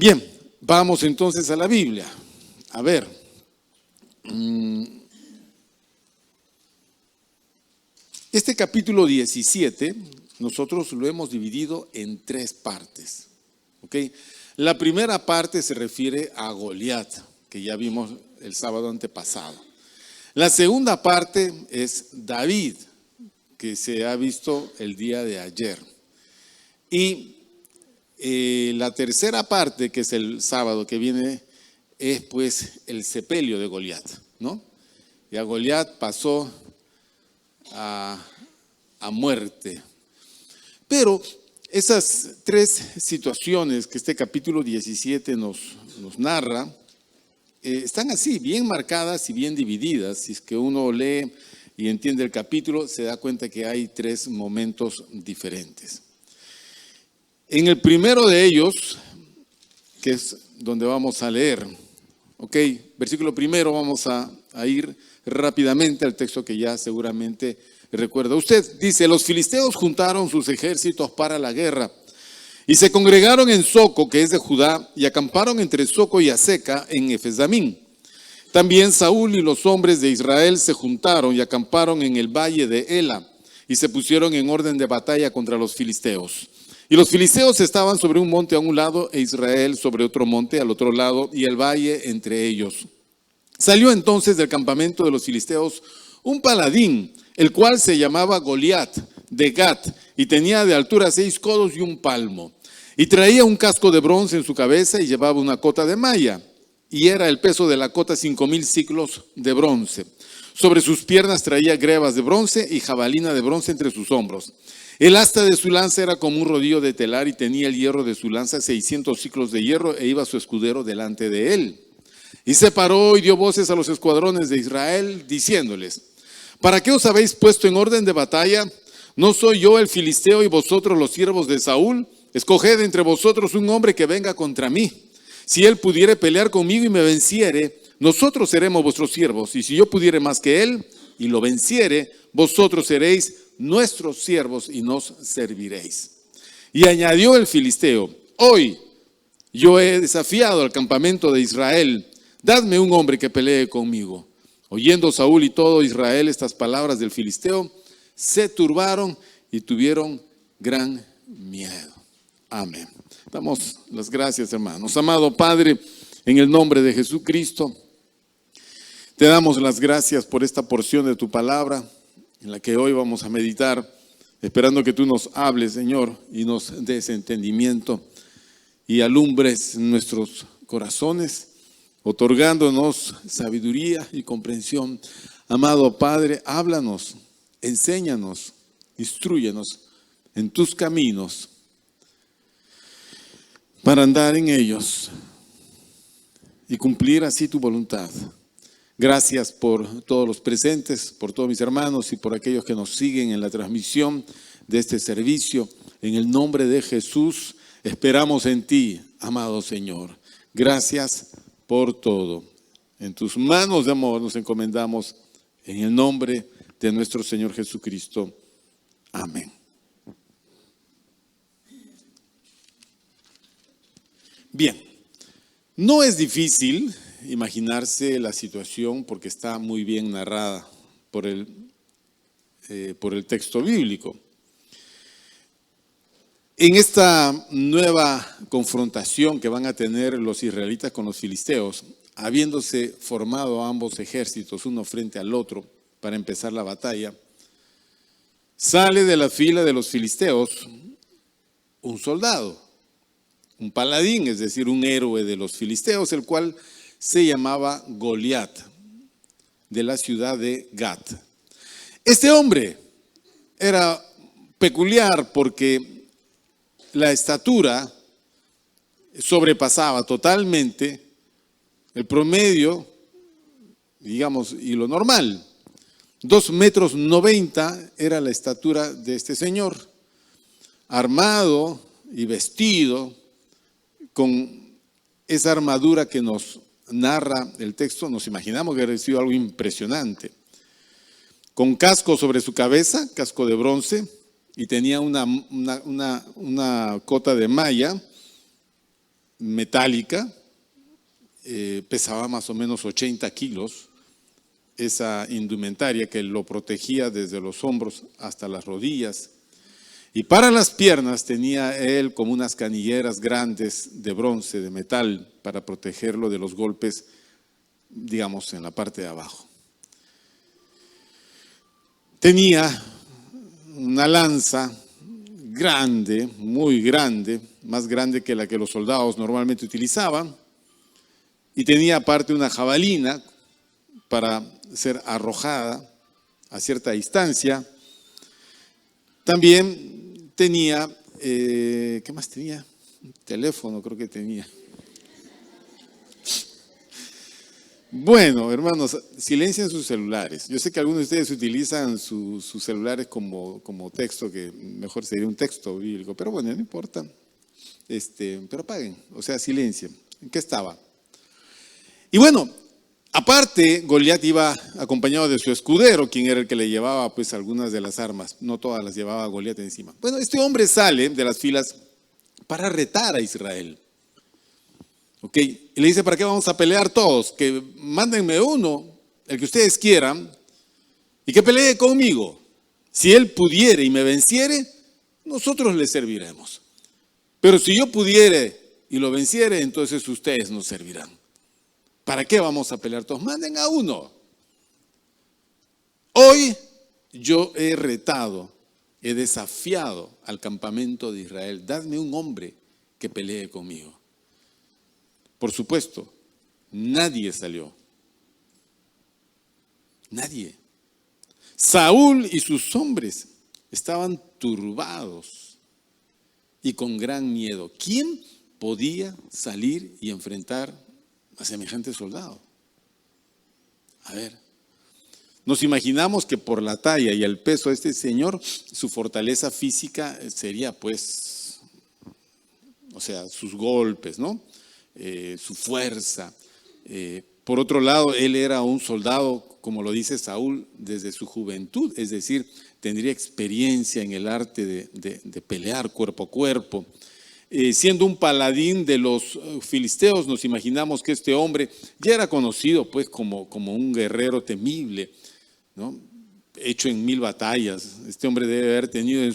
Bien, vamos entonces a la Biblia. A ver. Este capítulo 17, nosotros lo hemos dividido en 3 partes. ¿Ok? La primera parte se refiere a Goliat, que ya vimos el sábado antepasado. La segunda parte es David, que se ha visto el día de ayer. Y la tercera parte, que es el sábado que viene, es pues el sepelio de Goliat, ¿no? Y a Goliat pasó a muerte. Pero esas 3 situaciones que este capítulo 17 nos narra, están así, bien marcadas y bien divididas. Si es que uno lee y entiende el capítulo, se da cuenta que hay 3 momentos diferentes. En el primero de ellos, que es donde vamos a leer, ok, versículo primero, vamos a ir rápidamente al texto que ya seguramente recuerda usted. Dice: los filisteos juntaron sus ejércitos para la guerra y se congregaron en Soco, que es de Judá, y acamparon entre Soco y Aseca en Efes-damín. También Saúl y los hombres de Israel se juntaron y acamparon en el valle de Ela y se pusieron en orden de batalla contra los filisteos. Y los filisteos estaban sobre un monte a un lado e Israel sobre otro monte al otro lado y el valle entre ellos. Salió entonces del campamento de los filisteos un paladín, el cual se llamaba Goliat de Gat, y tenía de altura 6 codos y un palmo. Y traía un casco de bronce en su cabeza y llevaba una cota de malla, y era el peso de la cota 5,000 siclos de bronce. Sobre sus piernas traía grebas de bronce y jabalina de bronce entre sus hombros. El asta de su lanza era como un rodillo de telar y tenía el hierro de su lanza 600 siclos de hierro, e iba su escudero delante de él. Y se paró y dio voces a los escuadrones de Israel, diciéndoles: ¿para qué os habéis puesto en orden de batalla? ¿No soy yo el filisteo y vosotros los siervos de Saúl? Escoged entre vosotros un hombre que venga contra mí. Si él pudiere pelear conmigo y me venciere, nosotros seremos vuestros siervos. Y si yo pudiere más que él y lo venciere, vosotros seréis nuestros siervos y nos serviréis. Y añadió el filisteo: hoy yo he desafiado al campamento de Israel. Dadme un hombre que pelee conmigo. Oyendo Saúl y todo Israel estas palabras del filisteo, se turbaron y tuvieron gran miedo. Amén. Damos las gracias, hermanos. Amado Padre, en el nombre de Jesucristo, te damos las gracias por esta porción de tu palabra, en la que hoy vamos a meditar, esperando que tú nos hables, Señor, y nos des entendimiento y alumbres nuestros corazones, otorgándonos sabiduría y comprensión. Amado Padre, háblanos, enséñanos, instrúyenos en tus caminos para andar en ellos y cumplir así tu voluntad. Gracias por todos los presentes, por todos mis hermanos y por aquellos que nos siguen en la transmisión de este servicio. En el nombre de Jesús, esperamos en ti, amado Señor. Gracias por todo. En tus manos de amor nos encomendamos en el nombre de nuestro Señor Jesucristo. Amén. Bien, no es difícil imaginarse la situación porque está muy bien narrada por el texto bíblico. En esta nueva confrontación que van a tener los israelitas con los filisteos, habiéndose formado ambos ejércitos uno frente al otro para empezar la batalla, sale de la fila de los filisteos un soldado, un paladín, es decir, un héroe de los filisteos, el cual se llamaba Goliat, de la ciudad de Gat. Este hombre era peculiar porque la estatura sobrepasaba totalmente el promedio, digamos, y lo normal. 2,90 m era la estatura de este señor, armado y vestido con esa armadura que nos narra el texto. Nos imaginamos que habría sido algo impresionante. Con casco sobre su cabeza, casco de bronce, y tenía una cota de malla metálica, pesaba más o menos 80 kilos, esa indumentaria que lo protegía desde los hombros hasta las rodillas. Y para las piernas tenía él como unas canilleras grandes de bronce, de metal, para protegerlo de los golpes, digamos, en la parte de abajo. Tenía una lanza grande, muy grande, más grande que la que los soldados normalmente utilizaban, y tenía aparte una jabalina para ser arrojada a cierta distancia. También tenía, ¿qué más tenía? Un teléfono creo que tenía. Bueno, hermanos, silencien sus celulares. Yo sé que algunos de ustedes utilizan sus celulares como texto, que mejor sería un texto bíblico, pero bueno, no importa. Pero apaguen, o sea, silencien. ¿En qué estaba? Y bueno, aparte, Goliat iba acompañado de su escudero, quien era el que le llevaba pues algunas de las armas. No todas las llevaba Goliat encima. Bueno, este hombre sale de las filas para retar a Israel. ¿Ok? Y le dice, ¿para qué vamos a pelear todos? Que mándenme uno, el que ustedes quieran, y que pelee conmigo. Si él pudiere y me venciere, nosotros le serviremos. Pero si yo pudiere y lo venciere, entonces ustedes nos servirán. ¿Para qué vamos a pelear todos? Manden a uno. Hoy yo he retado, he desafiado al campamento de Israel. Dadme un hombre que pelee conmigo. Por supuesto, nadie salió. Nadie. Saúl y sus hombres estaban turbados y con gran miedo. ¿Quién podía salir y enfrentar a semejante soldado? A ver, nos imaginamos que por la talla y el peso de este señor, su fortaleza física sería pues, o sea, sus golpes, ¿no? Su fuerza. Por otro lado, él era un soldado, como lo dice Saúl, desde su juventud, es decir, tendría experiencia en el arte de pelear cuerpo a cuerpo. Siendo un paladín de los filisteos, nos imaginamos que este hombre ya era conocido pues como un guerrero temible, ¿no? Hecho en 1000 batallas. Este hombre debe haber tenido en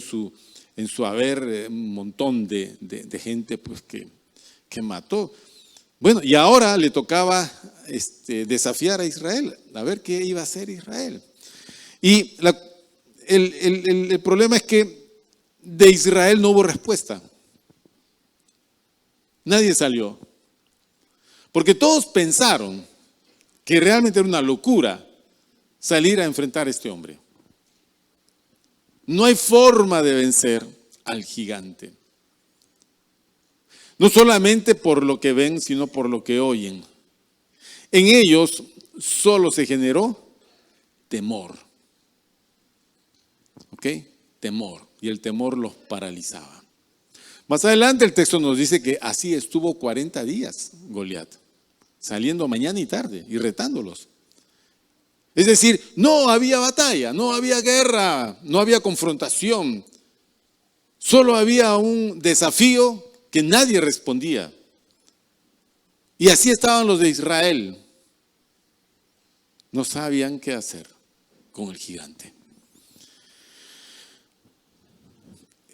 su haber un montón de gente pues que mató. Bueno, y ahora le tocaba desafiar a Israel, a ver qué iba a hacer Israel. Y el problema es que de Israel no hubo respuesta. Nadie salió. Porque todos pensaron que realmente era una locura salir a enfrentar a este hombre. No hay forma de vencer al gigante. No solamente por lo que ven, sino por lo que oyen. En ellos solo se generó temor. ¿Ok? Temor. Y el temor los paralizaba. Más adelante el texto nos dice que así estuvo 40 días Goliat, saliendo mañana y tarde y retándolos. Es decir, no había batalla, no había guerra, no había confrontación. Solo había un desafío que nadie respondía. Y así estaban los de Israel. No sabían qué hacer con el gigante.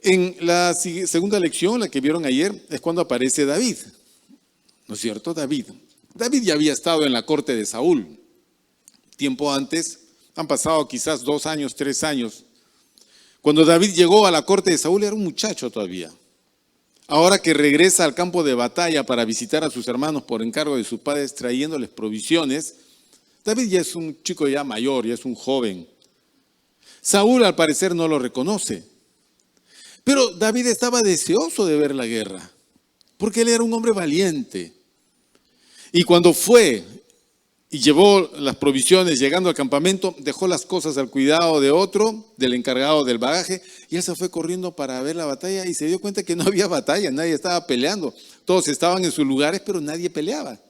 En la segunda lección, la que vieron ayer, es cuando aparece David. ¿No es cierto? David ya había estado en la corte de Saúl. Tiempo antes, han pasado quizás 2 años, 3 años. Cuando David llegó a la corte de Saúl era un muchacho todavía. Ahora que regresa al campo de batalla para visitar a sus hermanos por encargo de sus padres trayéndoles provisiones, David ya es un chico ya mayor, ya es un joven. Saúl al parecer no lo reconoce. Pero David estaba deseoso de ver la guerra, porque él era un hombre valiente. Y cuando fue y llevó las provisiones llegando al campamento, dejó las cosas al cuidado de otro, del encargado del bagaje, y él se fue corriendo para ver la batalla y se dio cuenta que no había batalla, nadie estaba peleando. Todos estaban en sus lugares, pero nadie peleaba.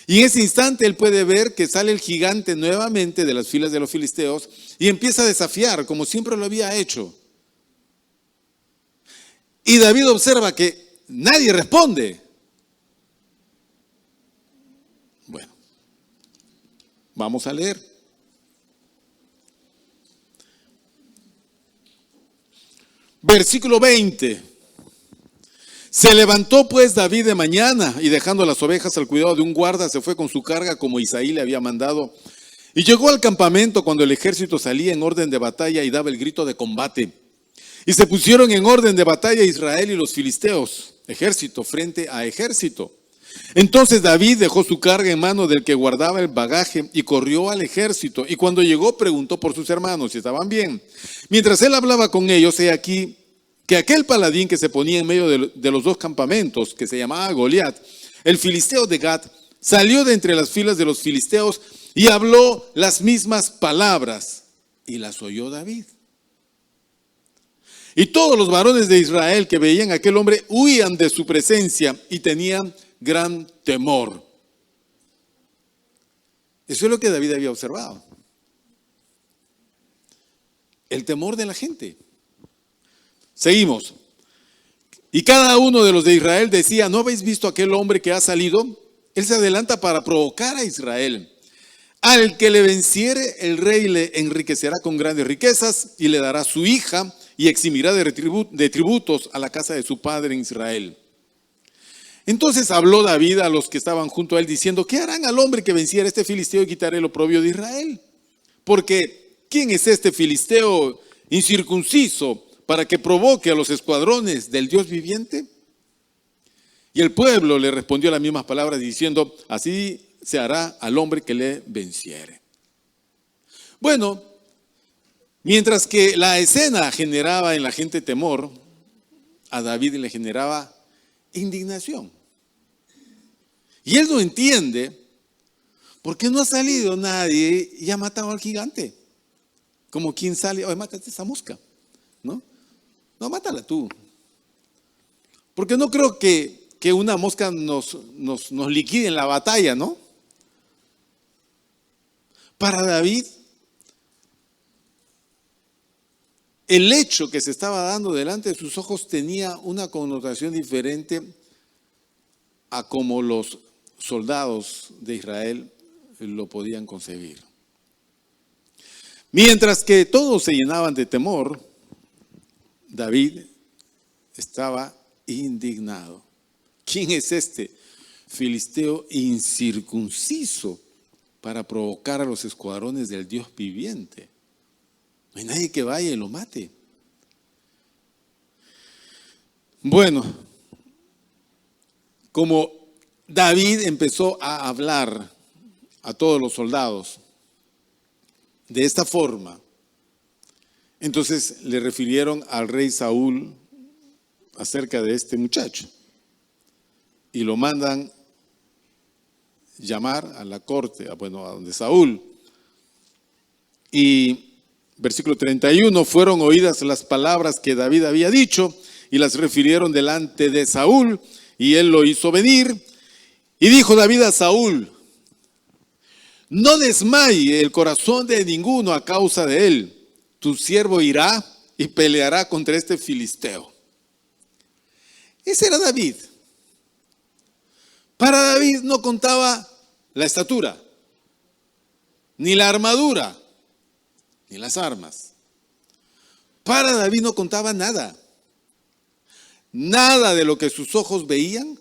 Y en ese instante él puede ver que sale el gigante nuevamente de las filas de los filisteos y empieza a desafiar, como siempre lo había hecho. Y David observa que nadie responde. Vamos a leer. Versículo 20. Se levantó pues David de mañana y dejando las ovejas al cuidado de un guarda, se fue con su carga como Isaí le había mandado. Y llegó al campamento cuando el ejército salía en orden de batalla y daba el grito de combate. Y se pusieron en orden de batalla Israel y los filisteos, ejército frente a ejército. Entonces David dejó su carga en mano del que guardaba el bagaje y corrió al ejército. Y cuando llegó preguntó por sus hermanos si estaban bien. Mientras él hablaba con ellos, he aquí que aquel paladín que se ponía en medio de los dos campamentos, que se llamaba Goliat, el filisteo de Gat, salió de entre las filas de los filisteos y habló las mismas palabras. Y las oyó David. Y todos los varones de Israel que veían a aquel hombre huían de su presencia y tenían gran temor. Eso es lo que David había observado. El temor de la gente. Seguimos. Y cada uno de los de Israel decía, ¿no habéis visto aquel hombre que ha salido? Él se adelanta para provocar a Israel. Al que le venciere, el rey le enriquecerá con grandes riquezas y le dará su hija y eximirá de tributos a la casa de su padre en Israel. Entonces habló David a los que estaban junto a él diciendo, ¿qué harán al hombre que venciera a este filisteo y quitará el oprobio de Israel? Porque ¿quién es este filisteo incircunciso para que provoque a los escuadrones del Dios viviente? Y el pueblo le respondió las mismas palabras diciendo, así se hará al hombre que le venciere. Bueno, mientras que la escena generaba en la gente temor, a David le generaba indignación. Y él no entiende por qué no ha salido nadie y ha matado al gigante. Como quien sale, oye, mátate esa mosca, ¿no? No, mátala tú. Porque no creo que una mosca nos liquide en la batalla, ¿no? Para David, el hecho que se estaba dando delante de sus ojos tenía una connotación diferente a como los soldados de Israel lo podían concebir. Mientras que todos se llenaban de temor, David estaba indignado. ¿Quién es este filisteo incircunciso para provocar a los escuadrones del Dios viviente? No hay nadie que vaya y lo mate. Bueno, como David empezó a hablar a todos los soldados de esta forma, entonces le refirieron al rey Saúl acerca de este muchacho y lo mandan llamar a la corte, a donde Saúl. Y versículo 31, fueron oídas las palabras que David había dicho y las refirieron delante de Saúl y él lo hizo venir. Y dijo David a Saúl, no desmaye el corazón de ninguno a causa de él. Tu siervo irá y peleará contra este filisteo. Ese era David. Para David no contaba la estatura, ni la armadura, ni las armas. Para David no contaba nada. Nada de lo que sus ojos veían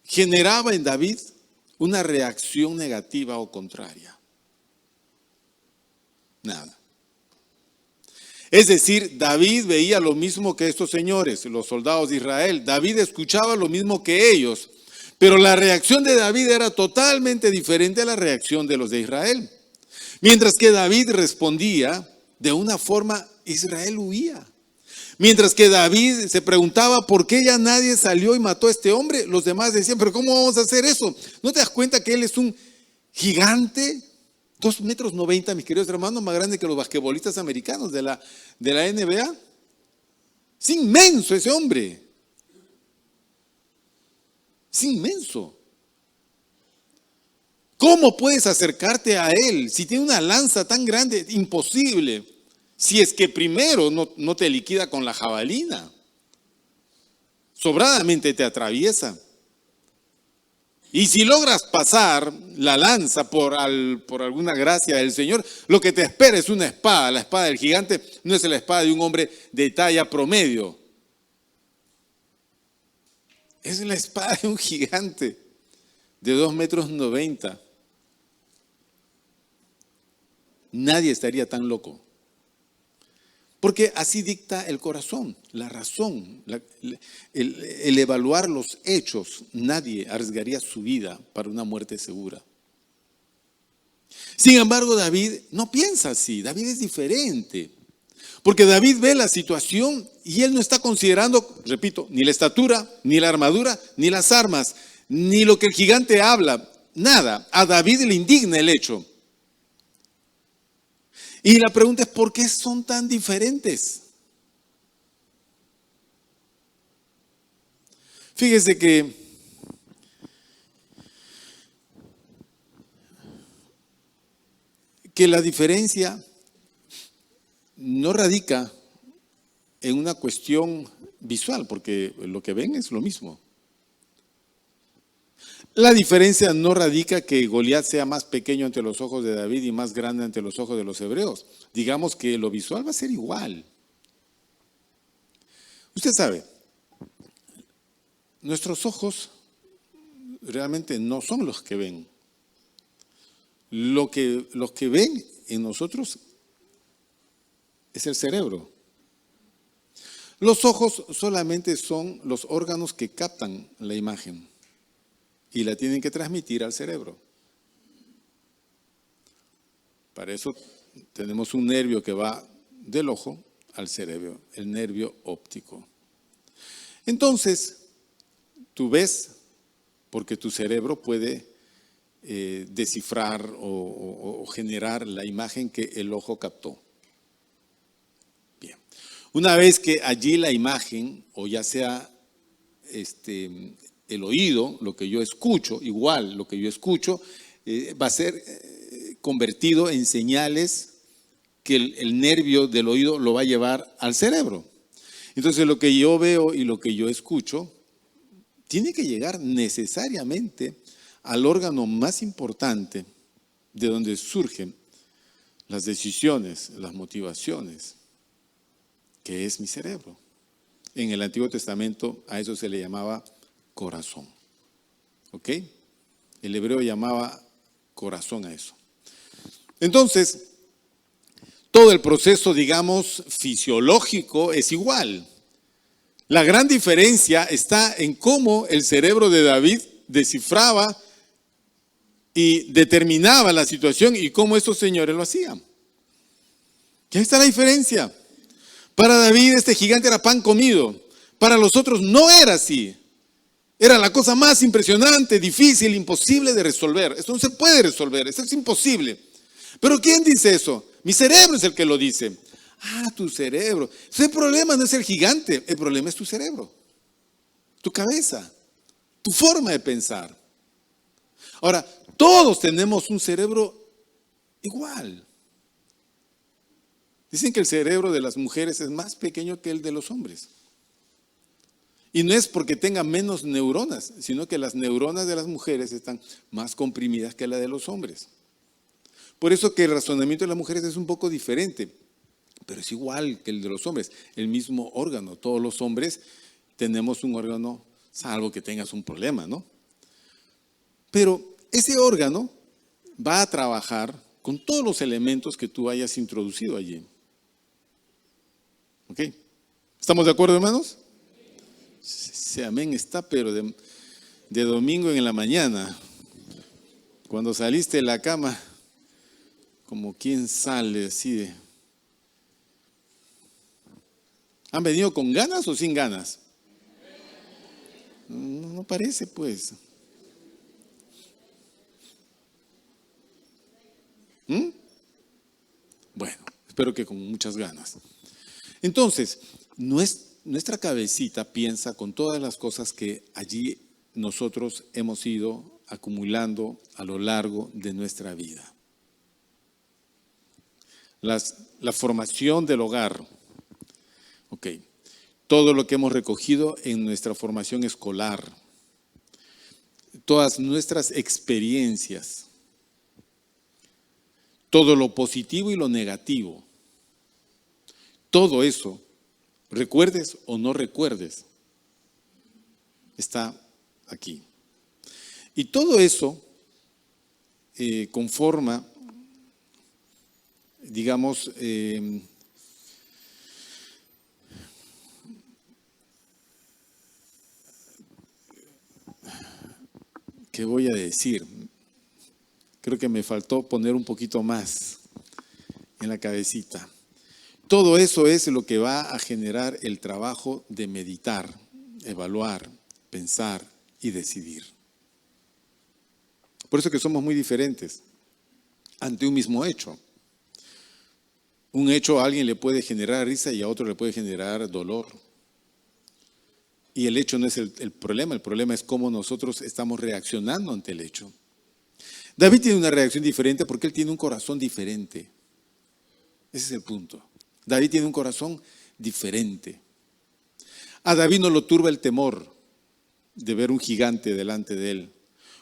generaba en David una reacción negativa o contraria. Nada. Es decir, David veía lo mismo que estos señores, los soldados de Israel. David escuchaba lo mismo que ellos. Pero la reacción de David era totalmente diferente a la reacción de los de Israel. Mientras que David respondía de una forma, Israel huía. Mientras que David se preguntaba por qué ya nadie salió y mató a este hombre, los demás decían, pero ¿cómo vamos a hacer eso? ¿No te das cuenta que él es un gigante? 2,90 metros, mis queridos hermanos, más grande que los basquetbolistas americanos de la NBA. Es inmenso ese hombre. Es inmenso. ¿Cómo puedes acercarte a él si tiene una lanza tan grande? Imposible. Si es que primero no te liquida con la jabalina. Sobradamente te atraviesa. Y si logras pasar la lanza por alguna gracia del Señor, lo que te espera es una espada. La espada del gigante no es la espada de un hombre de talla promedio. Es la espada de un gigante de 2,90 metros. Nadie estaría tan loco. Porque así dicta el corazón, la razón, el evaluar los hechos. Nadie arriesgaría su vida para una muerte segura. Sin embargo, David no piensa así. David es diferente. Porque David ve la situación y él no está considerando, repito, ni la estatura, ni la armadura, ni las armas, ni lo que el gigante habla. Nada. A David le indigna el hecho. Y la pregunta es, ¿por qué son tan diferentes? Fíjese que la diferencia no radica en una cuestión visual, porque lo que ven es lo mismo. La diferencia no radica que Goliat sea más pequeño ante los ojos de David y más grande ante los ojos de los hebreos. Digamos que lo visual va a ser igual. Usted sabe, nuestros ojos realmente no son los que ven. Los que ven en nosotros es el cerebro. Los ojos solamente son los órganos que captan la imagen y la tienen que transmitir al cerebro. Para eso tenemos un nervio que va del ojo al cerebro, el nervio óptico. Entonces, tú ves porque tu cerebro puede descifrar o generar la imagen que el ojo captó. Bien. Una vez que allí la imagen, o ya sea el oído, lo que yo escucho, igual lo que yo escucho, va a ser convertido en señales que el nervio del oído lo va a llevar al cerebro. Entonces lo que yo veo y lo que yo escucho tiene que llegar necesariamente al órgano más importante de donde surgen las decisiones, las motivaciones, que es mi cerebro. En el Antiguo Testamento a eso se le llamaba corazón. ¿Ok? El hebreo llamaba corazón a eso. Entonces, todo el proceso, digamos, fisiológico es igual. La gran diferencia está en cómo el cerebro de David descifraba y determinaba la situación y cómo estos señores lo hacían. Y ahí está la diferencia. Para David este gigante era pan comido. Para los otros no era así. Era la cosa más impresionante, difícil, imposible de resolver. Esto no se puede resolver, esto es imposible. Pero ¿quién dice eso? Mi cerebro es el que lo dice. Ah, tu cerebro. El problema no es el gigante, el problema es tu cerebro, tu cabeza, tu forma de pensar. Ahora, todos tenemos un cerebro igual. Dicen que el cerebro de las mujeres es más pequeño que el de los hombres. Y no es porque tenga menos neuronas, sino que las neuronas de las mujeres están más comprimidas que la de los hombres. Por eso que el razonamiento de las mujeres es un poco diferente, pero es igual que el de los hombres, el mismo órgano. Todos los hombres tenemos un órgano, salvo que tengas un problema, ¿no? Pero ese órgano va a trabajar con todos los elementos que tú hayas introducido allí. ¿Ok? ¿Estamos de acuerdo, hermanos? Sí, amén, está, pero de domingo en la mañana, cuando saliste de la cama, como quien sale así de... ¿Han venido con ganas o sin ganas? No parece, pues. Bueno, espero que con muchas ganas. Entonces, nuestra cabecita piensa con todas las cosas que allí nosotros hemos ido acumulando a lo largo de nuestra vida. La formación del hogar. Ok. Todo lo que hemos recogido en nuestra formación escolar. todas nuestras experiencias, todo lo positivo y lo negativo, todo eso, recuerdes o no recuerdes, está aquí. Y todo eso conforma, digamos, ¿qué voy a decir? Creo que me faltó poner un poquito más en la cabecita. Todo eso es lo que va a generar el trabajo de meditar, evaluar, pensar y decidir. Por eso que somos muy diferentes ante un mismo hecho. Un hecho a alguien le puede generar risa y a otro le puede generar dolor. Y el hecho no es el problema es cómo nosotros estamos reaccionando ante el hecho. David tiene una reacción diferente porque él tiene un corazón diferente. Ese es el punto. David tiene un corazón diferente. A David no lo turba el temor de ver un gigante delante de él,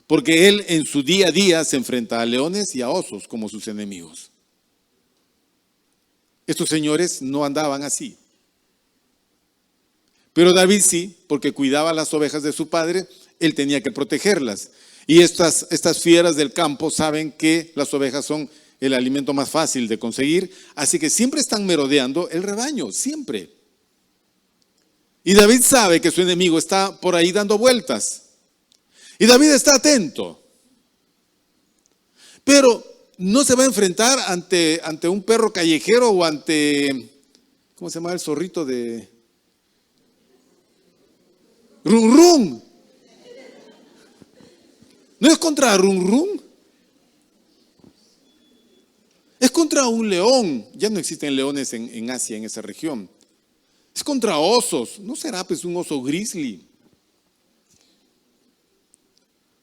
porque él en su día a día se enfrenta a leones y a osos como sus enemigos. Estos señores no andaban así. Pero David sí, porque cuidaba las ovejas de su padre, él tenía que protegerlas. Y estas fieras del campo saben que las ovejas son el alimento más fácil de conseguir, así que siempre están merodeando el rebaño, siempre. Y David sabe que su enemigo está por ahí dando vueltas. Y David está atento. Pero no se va a enfrentar ante un perro callejero o ante, ¿cómo se llama el zorrito de Run Run? No es contra Run Run. Es contra un león. Ya no existen leones en Asia, en esa región. Es contra osos. No será pues un oso grizzly.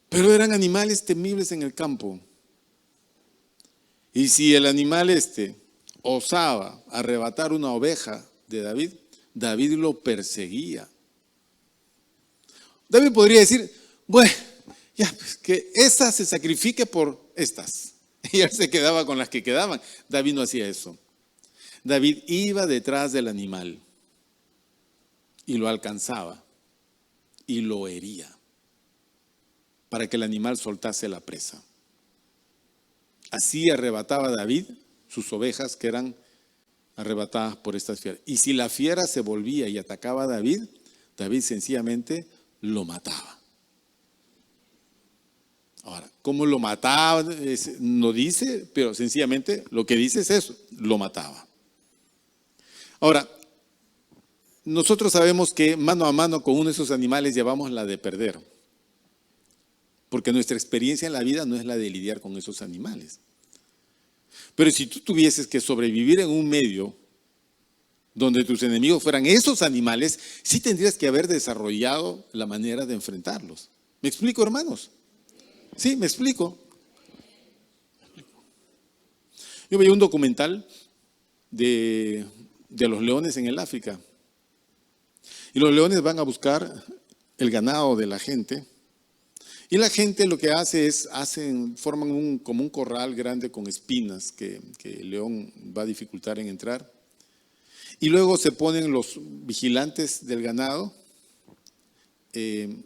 Pero eran animales temibles en el campo. Y si el animal osaba arrebatar una oveja de David, David lo perseguía. David podría decir, bueno, ya, pues, que esa se sacrifique por estas. Y él se quedaba con las que quedaban. David no hacía eso. David iba detrás del animal y lo alcanzaba y lo hería para que el animal soltase la presa. Así arrebataba David sus ovejas que eran arrebatadas por estas fieras. Y si la fiera se volvía y atacaba a David, David sencillamente lo mataba. Ahora, ¿cómo lo mataba? No dice, pero sencillamente lo que dice es eso, lo mataba. Ahora, nosotros sabemos que mano a mano con uno de esos animales llevamos la de perder. Porque nuestra experiencia en la vida no es la de lidiar con esos animales. Pero si tú tuvieses que sobrevivir en un medio donde tus enemigos fueran esos animales, sí tendrías que haber desarrollado la manera de enfrentarlos. ¿Me explico, hermanos? Sí, me explico. Yo veía un documental de los leones en el África. Y los leones van a buscar el ganado de la gente. Y la gente lo que hace es, forman como un corral grande con espinas que el león va a dificultar en entrar. Y luego se ponen los vigilantes del ganado en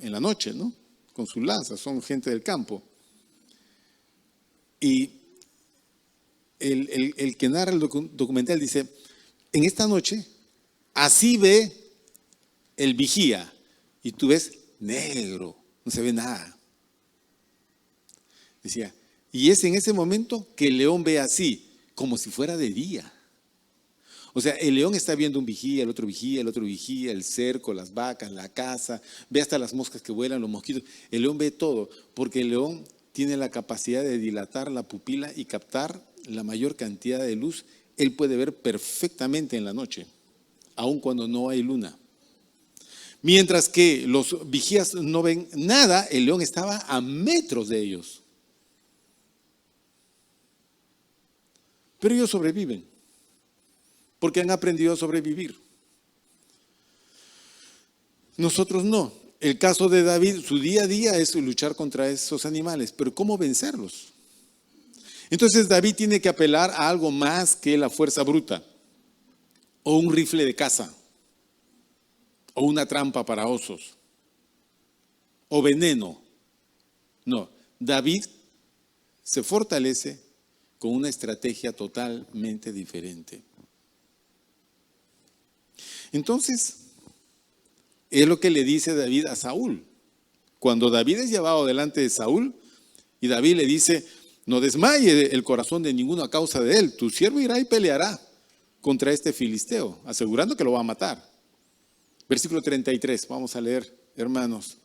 la noche, ¿no? Con sus lanzas, son gente del campo. Y el que narra el documental dice, en esta noche, así ve el vigía, y tú ves negro, no se ve nada. Decía, y es en ese momento que el león ve así, como si fuera de día. O sea, el león está viendo un vigía, el otro vigía, el otro vigía, el cerco, las vacas, la casa, ve hasta las moscas que vuelan, los mosquitos. El león ve todo, porque el león tiene la capacidad de dilatar la pupila y captar la mayor cantidad de luz. Él puede ver perfectamente en la noche, aun cuando no hay luna. Mientras que los vigías no ven nada, el león estaba a metros de ellos. Pero ellos sobreviven, porque han aprendido a sobrevivir. Nosotros no. el caso de David, su día a día es luchar contra esos animales, pero ¿cómo vencerlos? Entonces David tiene que apelar a algo más que la fuerza bruta, o un rifle de caza, o una trampa para osos, o veneno. No, David se fortalece con una estrategia totalmente diferente. Entonces, es lo que le dice David a Saúl. Cuando David es llevado delante de Saúl, y David le dice: no desmaye el corazón de ninguno a causa de él, tu siervo irá y peleará contra este filisteo, asegurando que lo va a matar. Versículo 33, vamos a leer, hermanos.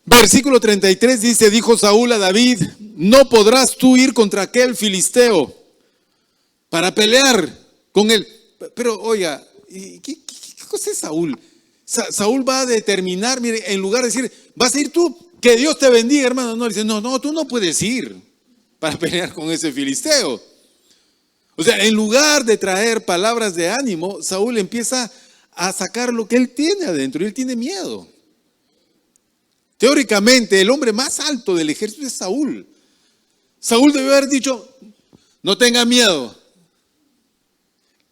Versículo 33 dice: dijo Saúl a David: no podrás tú ir contra aquel filisteo para pelear con él. Pero oiga, ¿qué cosa es Saúl? Saúl va a determinar, mire, en lugar de decir: vas a ir tú, que Dios te bendiga, hermano. No, dice: no, tú no puedes ir para pelear con ese filisteo. O sea, en lugar de traer palabras de ánimo, Saúl empieza a sacar lo que él tiene adentro, y él tiene miedo. Teóricamente, el hombre más alto del ejército es Saúl. Saúl debió haber dicho: no tenga miedo.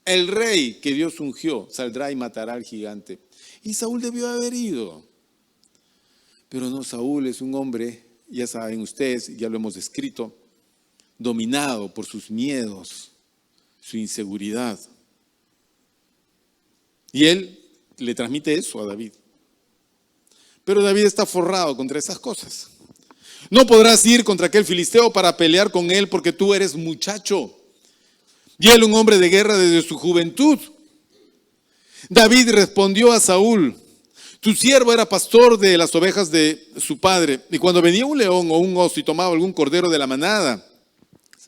El rey que Dios ungió saldrá y matará al gigante. Y Saúl debió haber ido. Pero no, Saúl es un hombre, ya saben ustedes, ya lo hemos escrito, dominado por sus miedos, su inseguridad. Y él le transmite eso a David. Pero David está forrado contra esas cosas. No podrás ir contra aquel filisteo para pelear con él, porque tú eres muchacho. Y él, un hombre de guerra desde su juventud. David respondió a Saúl: tu siervo era pastor de las ovejas de su padre, y cuando venía un león o un oso y tomaba algún cordero de la manada,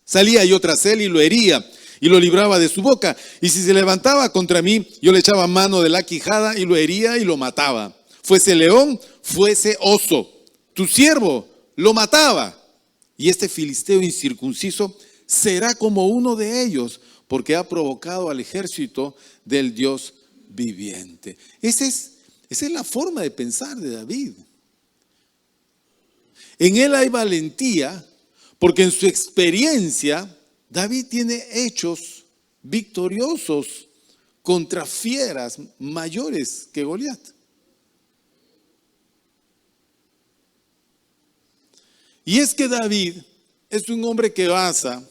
salía yo tras él y lo hería y lo libraba de su boca. Y si se levantaba contra mí, yo le echaba mano de la quijada y lo hería y lo mataba. Fuese león, fuese oso, tu siervo lo mataba. Y este filisteo incircunciso será como uno de ellos, porque ha provocado al ejército del Dios viviente. Esa es la forma de pensar de David. En él hay valentía, porque en su experiencia David tiene hechos victoriosos contra fieras mayores que Goliat. Y es que David es un hombre que basa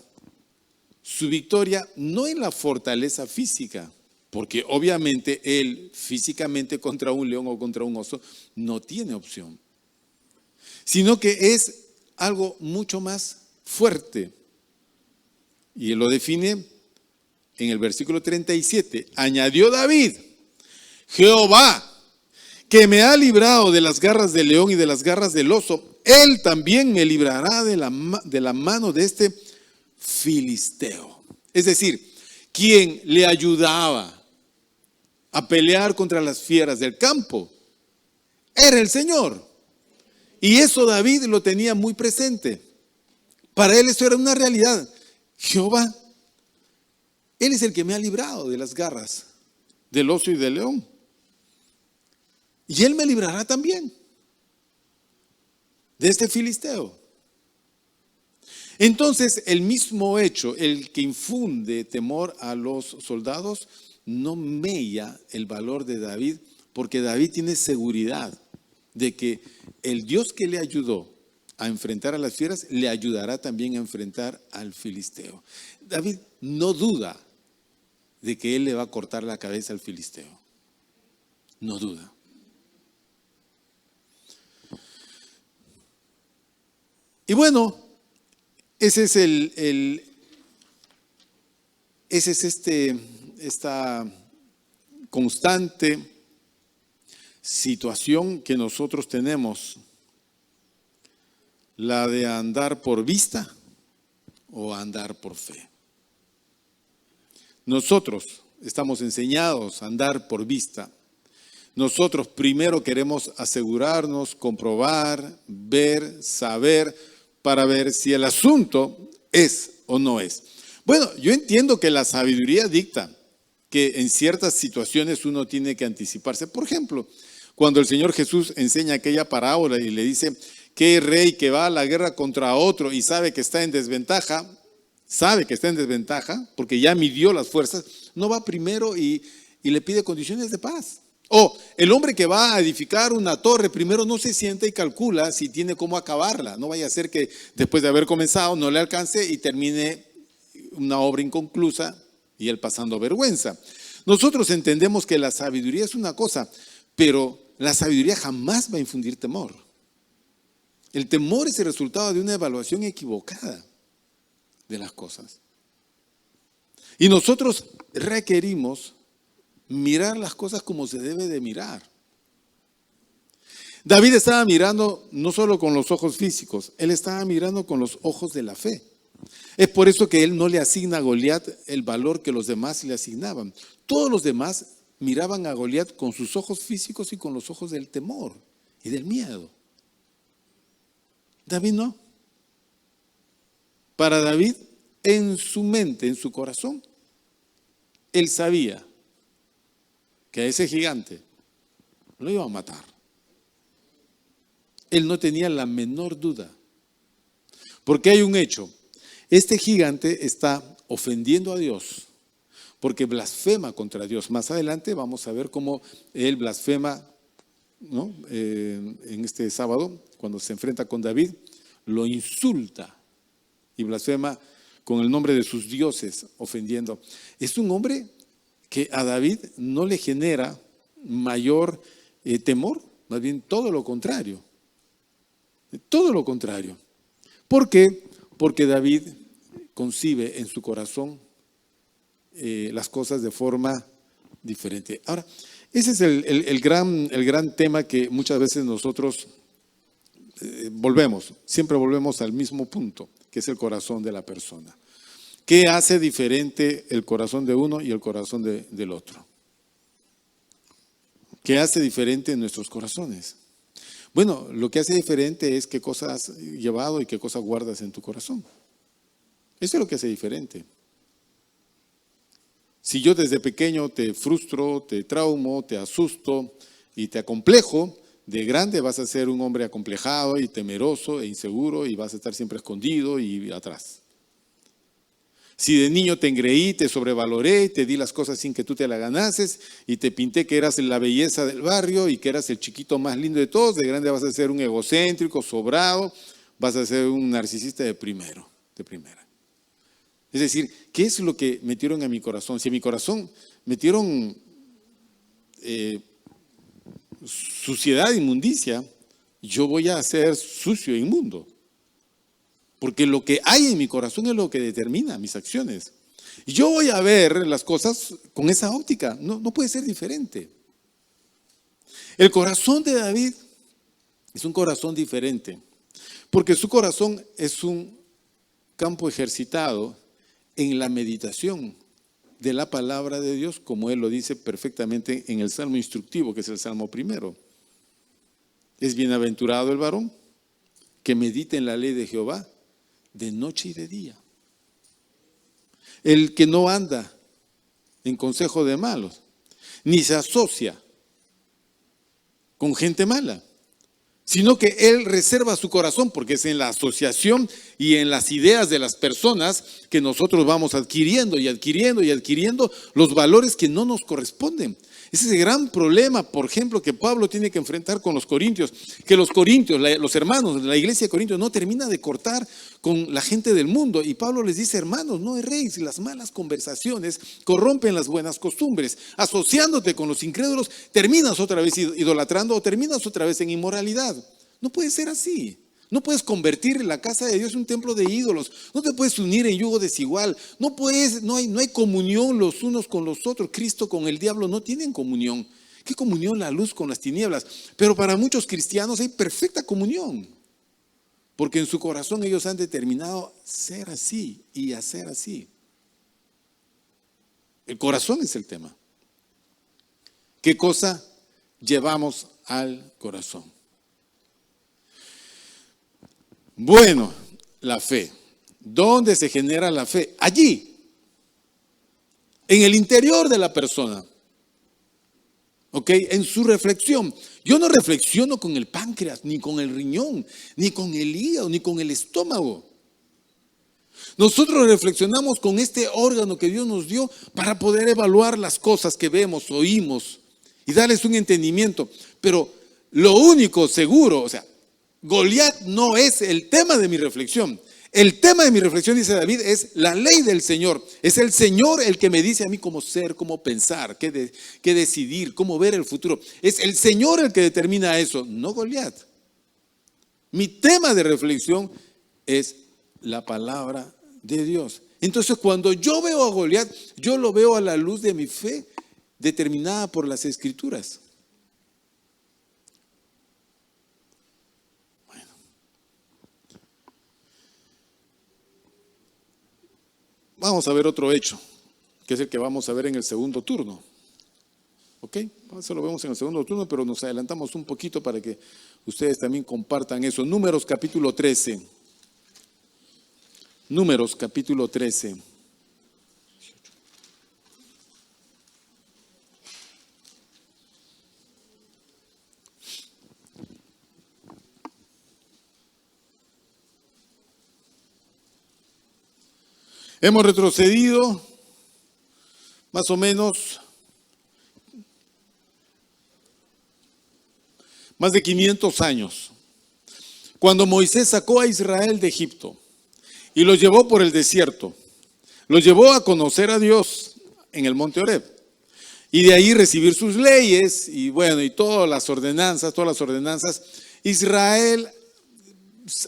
su victoria no en la fortaleza física, porque obviamente él físicamente contra un león o contra un oso no tiene opción, sino que es algo mucho más fuerte. Y él lo define en el versículo 37. Añadió David: Jehová, que me ha librado de las garras del león y de las garras del oso, él también me librará de la mano de este filisteo. Es decir, quien le ayudaba a pelear contra las fieras del campo era el Señor. Y eso David lo tenía muy presente. Para él eso era una realidad. Jehová, él es el que me ha librado de las garras del oso y del león. Y él me librará también de este filisteo. Entonces, el mismo hecho, el que infunde temor a los soldados, no mella el valor de David, porque David tiene seguridad de que el Dios que le ayudó a enfrentar a las fieras, le ayudará también a enfrentar al filisteo. David no duda de que él le va a cortar la cabeza al filisteo. No duda. Y bueno, ese es esta constante situación que nosotros tenemos, la de andar por vista o andar por fe. Nosotros estamos enseñados a andar por vista. Nosotros primero queremos asegurarnos, comprobar, ver, saber, para ver si el asunto es o no es. Bueno, yo entiendo que la sabiduría dicta que en ciertas situaciones uno tiene que anticiparse. Por ejemplo, Cuando el Señor Jesús enseña aquella parábola y le dice que rey que va a la guerra contra otro y sabe que está en desventaja, porque ya midió las fuerzas, no va primero y le pide condiciones de paz. O el hombre que va a edificar una torre, primero no se sienta y calcula si tiene cómo acabarla. No vaya a ser que después de haber comenzado no le alcance y termine una obra inconclusa y él pasando vergüenza. Nosotros entendemos que la sabiduría es una cosa, pero la sabiduría jamás va a infundir temor. El temor es el resultado de una evaluación equivocada de las cosas. Y nosotros requerimos mirar las cosas como se debe de mirar. David estaba mirando no solo con los ojos físicos, él estaba mirando con los ojos de la fe. Es por eso que él no le asigna a Goliat el valor que los demás le asignaban. Todos los demás miraban a Goliat con sus ojos físicos y con los ojos del temor y del miedo. David no. Para David, en su mente, en su corazón, él sabía que a ese gigante lo iba a matar. Él no tenía la menor duda. Porque hay un hecho. Este gigante está ofendiendo a Dios porque blasfema contra Dios. Más adelante vamos a ver cómo él blasfema, ¿no? En este sábado, cuando se enfrenta con David, lo insulta y blasfema con el nombre de sus dioses, ofendiendo. Es un hombre que a David no le genera mayor temor, más bien todo lo contrario. Todo lo contrario. ¿Por qué? Porque David concibe en su corazón las cosas de forma diferente. Ahora, ese es el gran tema que muchas veces nosotros siempre volvemos al mismo punto, que es el corazón de la persona. ¿Qué hace diferente el corazón de uno y el corazón del otro? ¿Qué hace diferente en nuestros corazones? Bueno, lo que hace diferente es qué cosas has llevado y qué cosas guardas en tu corazón. Eso es lo que hace diferente. Si yo desde pequeño te frustro, te traumo, te asusto y te acomplejo, de grande vas a ser un hombre acomplejado y temeroso e inseguro y vas a estar siempre escondido y atrás. Si de niño te engreí, te sobrevaloré, te di las cosas sin que tú te las ganases y te pinté que eras la belleza del barrio y que eras el chiquito más lindo de todos, de grande vas a ser un egocéntrico, sobrado, vas a ser un narcisista de primera. Es decir, ¿qué es lo que metieron en mi corazón? Si en mi corazón metieron suciedad, inmundicia, yo voy a ser sucio e inmundo. Porque lo que hay en mi corazón es lo que determina mis acciones. Y yo voy a ver las cosas con esa óptica. No puede ser diferente. El corazón de David es un corazón diferente. Porque su corazón es un campo ejercitado en la meditación de la palabra de Dios, como él lo dice perfectamente en el Salmo instructivo, que es el Salmo 1. Es bienaventurado el varón que medita en la ley de Jehová de noche y de día. El que no anda en consejo de malos, ni se asocia con gente mala, sino que él reserva su corazón, porque es en la asociación y en las ideas de las personas que nosotros vamos adquiriendo los valores que no nos corresponden. Ese es el gran problema, por ejemplo, que Pablo tiene que enfrentar con los corintios, que los corintios, los hermanos de la iglesia de Corintios no termina de cortar con la gente del mundo. Y Pablo les dice, hermanos, no erréis, las malas conversaciones corrompen las buenas costumbres. Asociándote con los incrédulos, terminas otra vez idolatrando o terminas otra vez en inmoralidad. No puede ser así. No puedes convertir la casa de Dios en un templo de ídolos. No te puedes unir en yugo desigual. No hay comunión los unos con los otros. Cristo con el diablo no tienen comunión. ¿Qué comunión la luz con las tinieblas? Pero para muchos cristianos hay perfecta comunión. Porque en su corazón ellos han determinado ser así y hacer así. El corazón es el tema. ¿Qué cosa llevamos al corazón? Bueno, la fe. ¿Dónde se genera la fe? Allí, en el interior de la persona. ¿Ok? En su reflexión. Yo no reflexiono con el páncreas, ni con el riñón, ni con el hígado, ni con el estómago. Nosotros reflexionamos con este órgano que Dios nos dio para poder evaluar las cosas que vemos, oímos y darles un entendimiento. Pero lo único seguro, Goliat no es el tema de mi reflexión. El tema de mi reflexión, dice David, es la ley del Señor. Es el Señor el que me dice a mí cómo ser, cómo pensar, qué decidir, cómo ver el futuro. Es el Señor el que determina eso, no Goliat. Mi tema de reflexión es la palabra de Dios. Entonces, cuando yo veo a Goliat, yo lo veo a la luz de mi fe determinada por las Escrituras. Vamos a ver otro hecho, que es el que vamos a ver en el segundo turno. ¿Ok? Eso lo vemos en el segundo turno, pero nos adelantamos un poquito para que ustedes también compartan eso. Números capítulo 13. Números capítulo 13. Hemos retrocedido más o menos más de 500 años, cuando Moisés sacó a Israel de Egipto y los llevó por el desierto. Los llevó a conocer a Dios en el monte Horeb y de ahí recibir sus leyes y todas las ordenanzas. Israel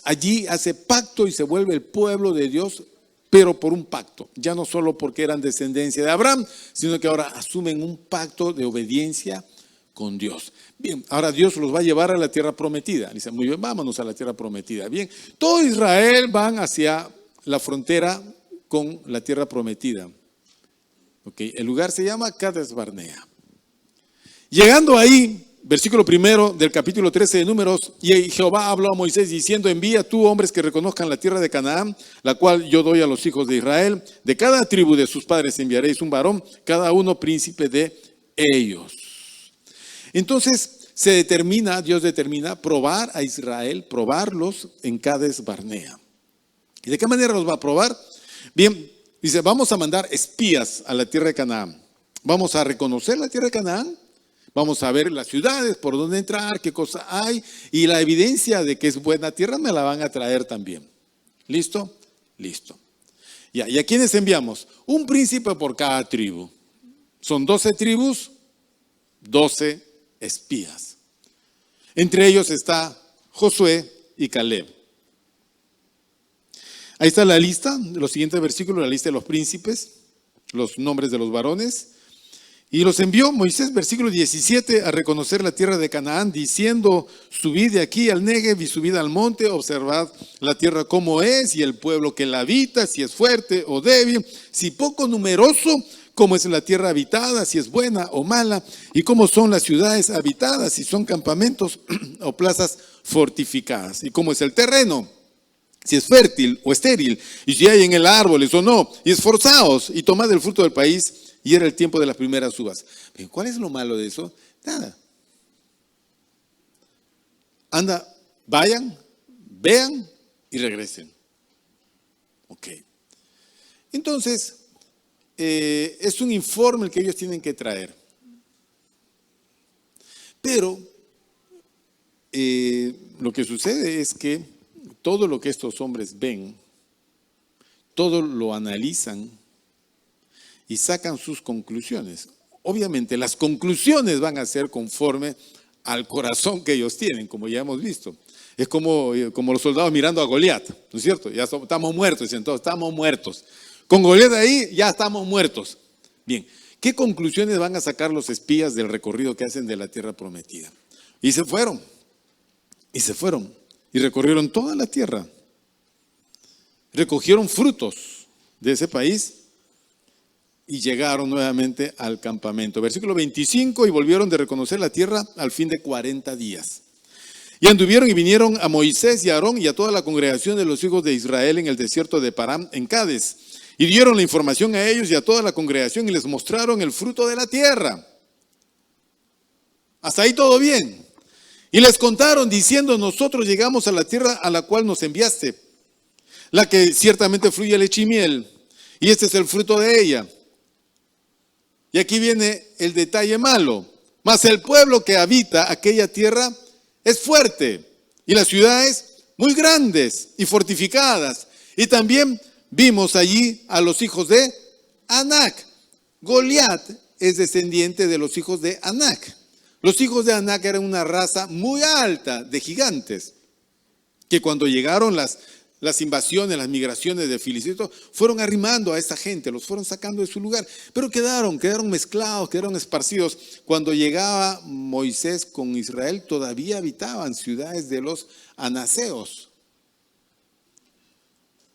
allí hace pacto y se vuelve el pueblo de Dios, pero por un pacto, ya no solo porque eran descendencia de Abraham, sino que ahora asumen un pacto de obediencia con Dios. Bien, ahora Dios los va a llevar a la tierra prometida. Dice, muy bien, vámonos a la tierra prometida. Bien, todo Israel van hacia la frontera con la tierra prometida. Okay, el lugar se llama Cades Barnea. Llegando ahí, versículo 1 del capítulo 13 de Números, y Jehová habló a Moisés diciendo, envía tú hombres que reconozcan la tierra de Canaán, la cual yo doy a los hijos de Israel. De cada tribu de sus padres enviaréis un varón, cada uno príncipe de ellos. Entonces Dios determina probar a Israel, probarlos en Cades Barnea. ¿Y de qué manera los va a probar? Bien, dice, vamos a mandar espías a la tierra de Canaán. Vamos a reconocer la tierra de Canaán. Vamos a ver las ciudades, por dónde entrar, qué cosa hay. Y la evidencia de que es buena tierra me la van a traer también. ¿Listo? Listo. Ya, ¿y a quiénes enviamos? Un príncipe por cada tribu. Son 12 tribus, 12 espías. Entre ellos está Josué y Caleb. Ahí está la lista, los siguientes versículos, la lista de los príncipes, los nombres de los varones. Y los envió Moisés, versículo 17, a reconocer la tierra de Canaán, diciendo, subid de aquí al Negev y subid al monte, observad la tierra como es y el pueblo que la habita, si es fuerte o débil, si poco numeroso, cómo es la tierra habitada, si es buena o mala, y cómo son las ciudades habitadas, si son campamentos o plazas fortificadas, y cómo es el terreno, si es fértil o estéril, y si hay en él árboles o no, y esforzaos y tomad el fruto del país. Y era el tiempo de las primeras uvas. ¿Cuál es lo malo de eso? Nada. Vayan, vean y regresen. Ok. Entonces, es un informe el que ellos tienen que traer. Pero lo que sucede es que todo lo que estos hombres ven, todo lo analizan y sacan sus conclusiones. Obviamente las conclusiones van a ser conforme al corazón que ellos tienen, como ya hemos visto. Es como los soldados mirando a Goliat, ¿no es cierto? Ya estamos muertos, dicen todos, estamos muertos. Con Goliat ahí ya estamos muertos. Bien, ¿qué conclusiones van a sacar los espías del recorrido que hacen de la tierra prometida? Y se fueron, y recorrieron toda la tierra. Recogieron frutos de ese país y llegaron nuevamente al campamento. Versículo 25, y volvieron de reconocer la tierra al fin de 40 días. Y anduvieron y vinieron a Moisés y a Aarón y a toda la congregación de los hijos de Israel en el desierto de Parán, en Cades. Y dieron la información a ellos y a toda la congregación y les mostraron el fruto de la tierra. Hasta ahí todo bien. Y les contaron diciendo: nosotros llegamos a la tierra a la cual nos enviaste, la que ciertamente fluye leche y miel, y este es el fruto de ella. Y aquí viene el detalle malo. Mas el pueblo que habita aquella tierra es fuerte, y las ciudades muy grandes y fortificadas. Y también vimos allí a los hijos de Anac. Goliat es descendiente de los hijos de Anac. Los hijos de Anac eran una raza muy alta de gigantes, que cuando llegaron las invasiones, las migraciones de filisteos, fueron arrimando a esa gente, los fueron sacando de su lugar, pero quedaron mezclados, quedaron esparcidos. Cuando llegaba Moisés con Israel, todavía habitaban ciudades de los anaseos.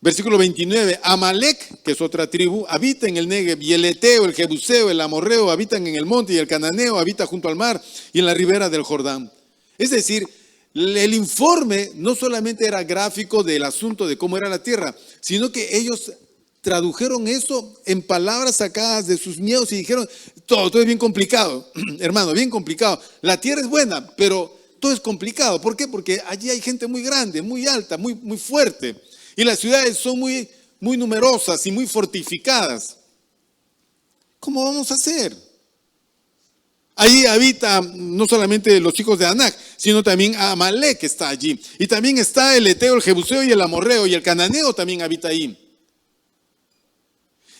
Versículo 29, Amalek, que es otra tribu, habita en el Negev, y el Eteo, el Jebuseo, el Amorreo habitan en el monte, y el Cananeo habita junto al mar y en la ribera del Jordán. Es decir, el informe no solamente era gráfico del asunto de cómo era la tierra, sino que ellos tradujeron eso en palabras sacadas de sus miedos y dijeron: todo es bien complicado, hermano, bien complicado. La tierra es buena, pero todo es complicado. ¿Por qué? Porque allí hay gente muy grande, muy alta, muy fuerte. Y las ciudades son muy numerosas y muy fortificadas. ¿Cómo vamos a hacer? Ahí habita no solamente los hijos de Anac, sino también Amalek que está allí. Y también está el Eteo, el Jebuseo y el Amorreo, y el Cananeo también habita ahí.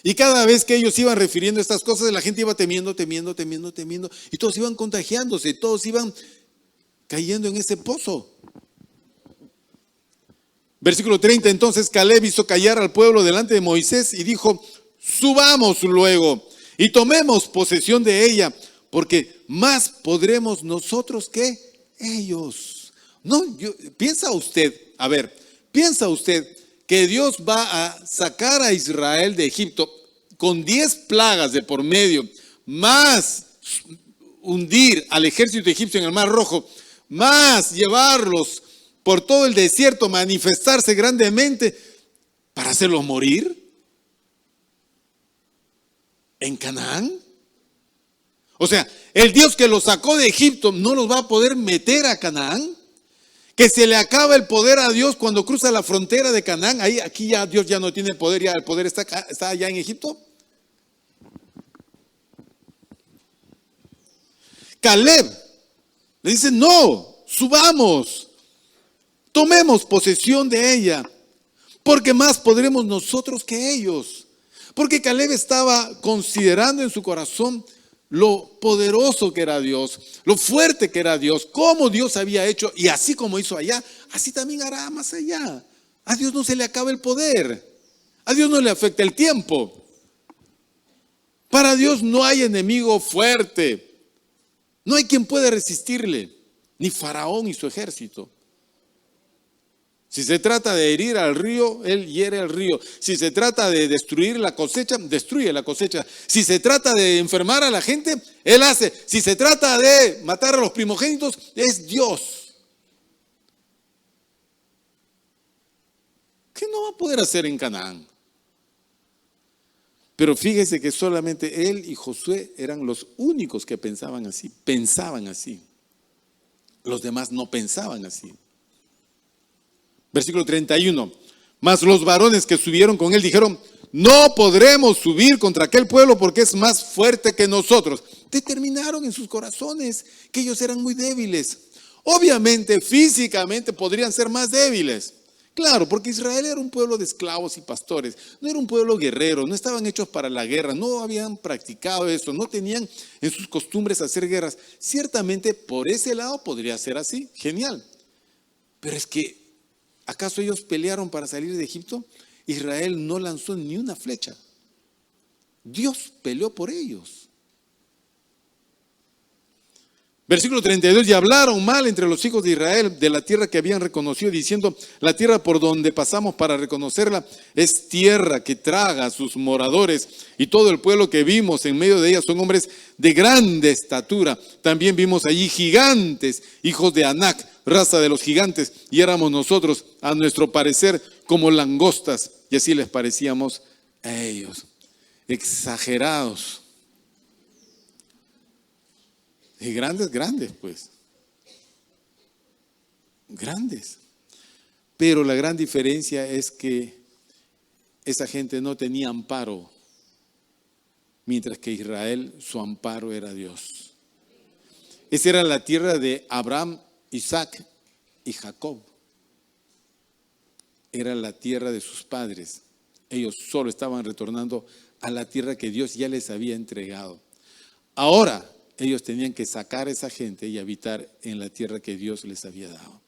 Y cada vez que ellos iban refiriendo estas cosas, la gente iba temiendo, y todos iban contagiándose, todos iban cayendo en ese pozo. Versículo 30, entonces Caleb hizo callar al pueblo delante de Moisés y dijo: subamos luego y tomemos posesión de ella, porque más podremos nosotros que ellos. No, piensa usted que Dios va a sacar a Israel de Egipto con 10 plagas de por medio, más hundir al ejército egipcio en el Mar Rojo, más llevarlos por todo el desierto, manifestarse grandemente para hacerlos morir en Canaán? O sea, el Dios que los sacó de Egipto no los va a poder meter a Canaán. Que se le acaba el poder a Dios cuando cruza la frontera de Canaán. Aquí ya Dios ya no tiene poder, ya el poder está allá en Egipto. Caleb le dice: no, subamos, tomemos posesión de ella, porque más podremos nosotros que ellos. Porque Caleb estaba considerando en su corazón lo poderoso que era Dios, lo fuerte que era Dios, cómo Dios había hecho, y así como hizo allá, así también hará más allá. A Dios no se le acaba el poder, a Dios no le afecta el tiempo. Para Dios no hay enemigo fuerte, no hay quien pueda resistirle, ni Faraón y su ejército. Si se trata de herir al río, él hiere al río. Si se trata de destruir la cosecha, destruye la cosecha. Si se trata de enfermar a la gente, él hace. Si se trata de matar a los primogénitos, es Dios. ¿Qué no va a poder hacer en Canaán? Pero fíjese que solamente él y Josué eran los únicos que pensaban así. Los demás no pensaban así. Versículo 31. Mas los varones que subieron con él dijeron: no podremos subir contra aquel pueblo porque es más fuerte que nosotros. Determinaron en sus corazones que ellos eran muy débiles. Obviamente, físicamente podrían ser más débiles. Claro, porque Israel era un pueblo de esclavos y pastores. No era un pueblo guerrero, no estaban hechos para la guerra, no habían practicado eso, no tenían en sus costumbres hacer guerras. Ciertamente, por ese lado podría ser así, genial. Pero es que, ¿acaso ellos pelearon para salir de Egipto? Israel no lanzó ni una flecha. Dios peleó por ellos. Versículo 32, y hablaron mal entre los hijos de Israel de la tierra que habían reconocido, diciendo: la tierra por donde pasamos para reconocerla es tierra que traga a sus moradores, y todo el pueblo que vimos en medio de ella son hombres de grande estatura. También vimos allí gigantes, hijos de Anac, raza de los gigantes, y éramos nosotros, a nuestro parecer, como langostas, y así les parecíamos a ellos. Exagerados. Y grandes, pues. grandes. Pero la gran diferencia es que esa gente no tenía amparo, mientras que Israel, su amparo era Dios. Esa era la tierra de Abraham, Isaac y Jacob. Era la tierra de sus padres. Ellos solo estaban retornando a la tierra que Dios ya les había entregado. Ahora ellos tenían que sacar a esa gente y habitar en la tierra que Dios les había dado.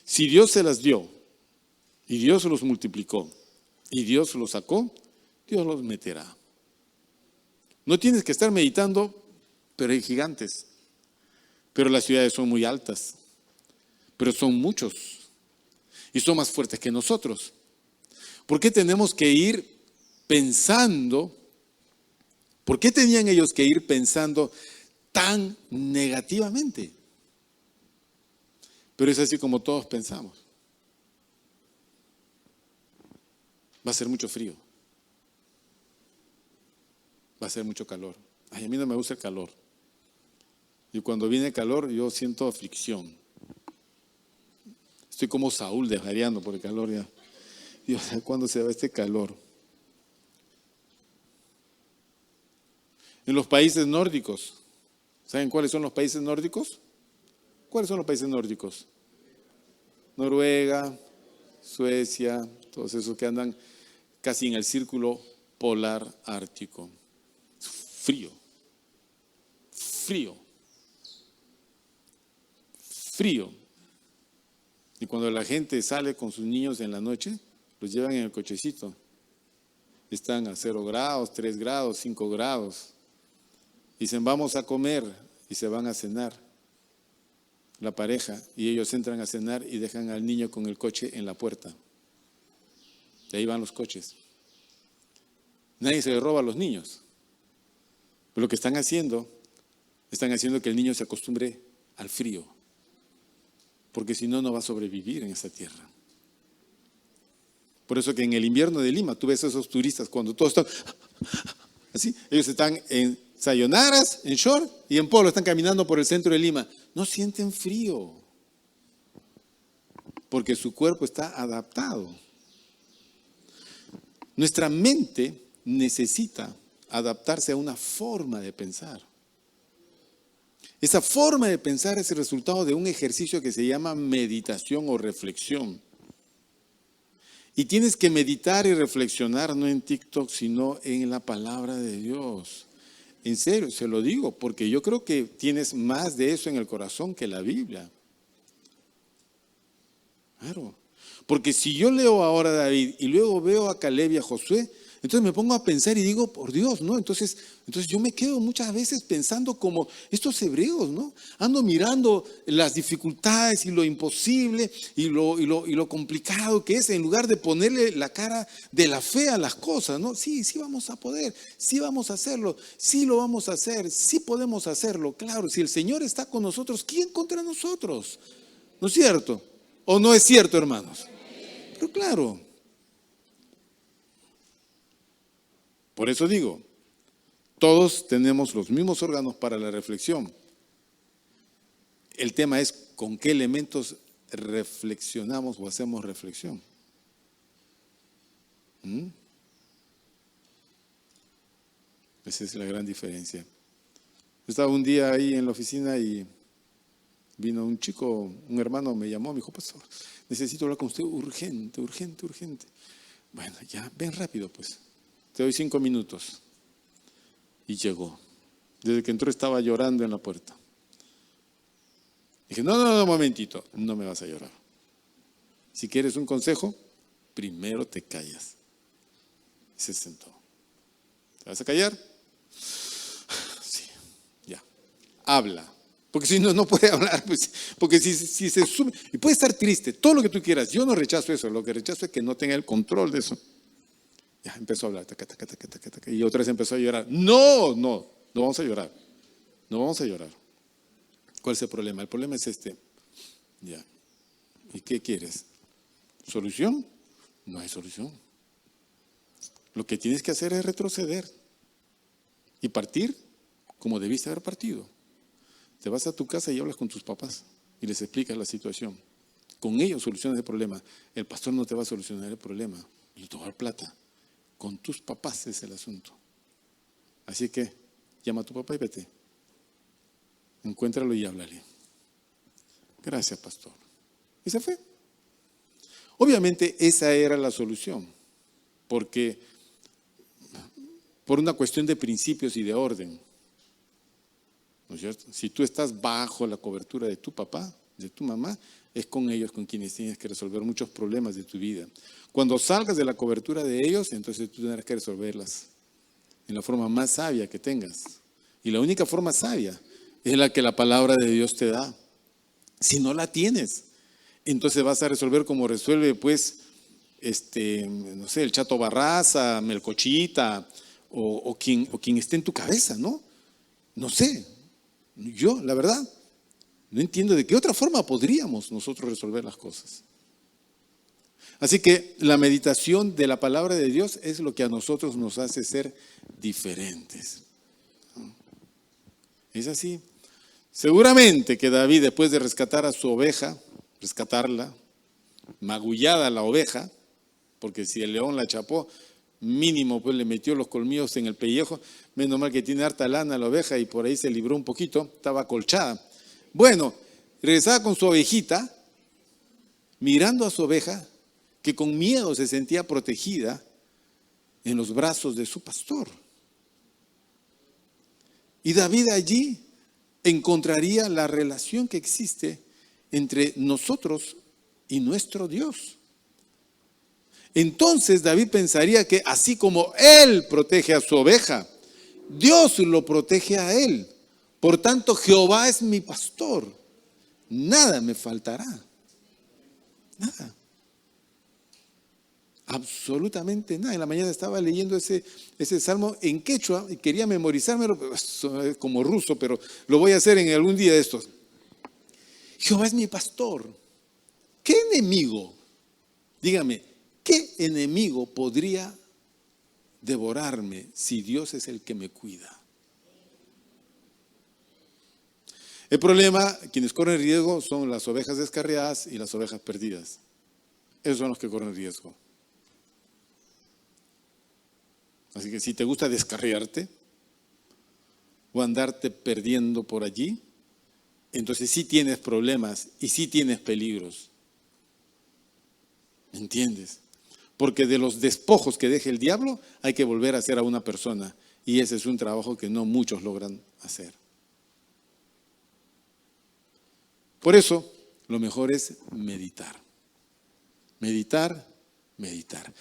Si Dios se las dio y Dios los multiplicó y Dios los sacó, Dios los meterá. No tienes que estar meditando, pero hay gigantes. Pero las ciudades son muy altas, pero son muchos y son más fuertes que nosotros. ¿Por qué tenemos que ir pensando? ¿Por qué tenían ellos que ir pensando tan negativamente? Pero es así como todos pensamos. Va a ser mucho frío. Va a ser mucho calor. Ay, a mí no me gusta el calor. Y cuando viene el calor, yo siento aflicción. Estoy como Saúl desvariando por el calor ya. Dios, ¿cuándo se va este calor? En los países nórdicos, ¿saben cuáles son los países nórdicos? ¿Cuáles son los países nórdicos? Noruega, Suecia, todos esos que andan casi en el círculo polar ártico. Frío, frío, frío. Y cuando la gente sale con sus niños en la noche, los llevan en el cochecito. Están a 0 grados, 3 grados, 5 grados. Dicen, vamos a comer, y se van a cenar. La pareja, y ellos entran a cenar y dejan al niño con el coche en la puerta. Y ahí van los coches. Nadie se le roba a los niños. Pero lo que están haciendo que el niño se acostumbre al frío. Porque si no, no va a sobrevivir en esa tierra. Por eso que en el invierno de Lima, tú ves a esos turistas cuando todos están así, ellos están en sayonaras, en short y en polo, están caminando por el centro de Lima. No sienten frío, porque su cuerpo está adaptado. Nuestra mente necesita adaptarse a una forma de pensar. Esa forma de pensar es el resultado de un ejercicio que se llama meditación o reflexión. Y tienes que meditar y reflexionar no en TikTok, sino en la palabra de Dios. En serio, se lo digo, porque yo creo que tienes más de eso en el corazón que la Biblia. Claro. Porque si yo leo ahora a David y luego veo a Caleb y a Josué, entonces me pongo a pensar y digo, por Dios, ¿no? Entonces yo me quedo muchas veces pensando como estos hebreos, ¿no? Ando mirando las dificultades y lo imposible y lo complicado que es, en lugar de ponerle la cara de la fe a las cosas, ¿no? Sí vamos a poder, sí vamos a hacerlo, sí lo vamos a hacer, sí podemos hacerlo. Claro, si el Señor está con nosotros, ¿quién contra nosotros? ¿No es cierto? ¿O no es cierto, hermanos? Pero claro. Por eso digo, todos tenemos los mismos órganos para la reflexión. El tema es con qué elementos reflexionamos o hacemos reflexión. Esa es la gran diferencia. Yo estaba un día ahí en la oficina y vino un chico, un hermano me llamó, me dijo, pastor, necesito hablar con usted urgente. Bueno, ya, ven rápido pues. Te doy 5 minutos. Y llegó. Desde que entró estaba llorando en la puerta. Dije, no, un momentito. No me vas a llorar. Si quieres un consejo, primero te callas. Y se sentó. ¿Te vas a callar? Sí, ya. Habla. Porque si no, no puede hablar. Pues, porque si se sube. Y puede estar triste, todo lo que tú quieras. Yo no rechazo eso. Lo que rechazo es que no tenga el control de eso. Ya empezó a hablar, y otra vez empezó a llorar. No vamos a llorar. No vamos a llorar. ¿Cuál es el problema? El problema es este. Ya. ¿Y qué quieres? ¿Solución? No hay solución. Lo que tienes que hacer es retroceder y partir como debiste haber partido. Te vas a tu casa y hablas con tus papás. y les explicas la situación. Con ellos solucionas el problema. El pastor no te va a solucionar el problema. Y te va a dar plata. Con tus papás es el asunto. Así que llama a tu papá y vete. Encuéntralo y háblale. Gracias, pastor. Y se fue. Obviamente esa era la solución. Porque por una cuestión de principios y de orden. ¿No es cierto? Si tú estás bajo la cobertura de tu papá, de tu mamá, es con ellos con quienes tienes que resolver muchos problemas de tu vida. Cuando salgas de la cobertura de ellos, entonces tú tendrás que resolverlas en la forma más sabia que tengas. Y la única forma sabia es la que la palabra de Dios te da. Si no la tienes, entonces vas a resolver como resuelve, pues, no sé, el Chato Barraza, Melcochita, o quien esté en tu cabeza, ¿no? No sé. Yo, la verdad, no entiendo de qué otra forma podríamos nosotros resolver las cosas. Así que la meditación de la palabra de Dios es lo que a nosotros nos hace ser diferentes. Es así. Seguramente que David, después de rescatar a su oveja, rescatarla, magullada la oveja, porque si el león la chapó, mínimo pues le metió los colmillos en el pellejo, menos mal que tiene harta lana la oveja y por ahí se libró un poquito, estaba acolchada. Bueno, regresaba con su ovejita, mirando a su oveja, que con miedo se sentía protegida en los brazos de su pastor. Y David allí encontraría la relación que existe entre nosotros y nuestro Dios. Entonces David pensaría que así como él protege a su oveja, Dios lo protege a él. Por tanto, Jehová es mi pastor. Nada me faltará. Nada. Absolutamente nada. En la mañana estaba leyendo ese salmo en quechua y quería memorizármelo, como ruso, pero lo voy a hacer en algún día de estos. Jehová es mi pastor. ¿Qué enemigo? Dígame, ¿qué enemigo podría devorarme si Dios es el que me cuida? El problema, quienes corren riesgo son las ovejas descarriadas y las ovejas perdidas. Esos son los que corren riesgo. Así que si te gusta descarriarte o andarte perdiendo por allí, entonces sí tienes problemas y sí tienes peligros. ¿Me entiendes? Porque de los despojos que deja el diablo hay que volver a ser a una persona. Y ese es un trabajo que no muchos logran hacer. Por eso, lo mejor es meditar. Meditar, meditar.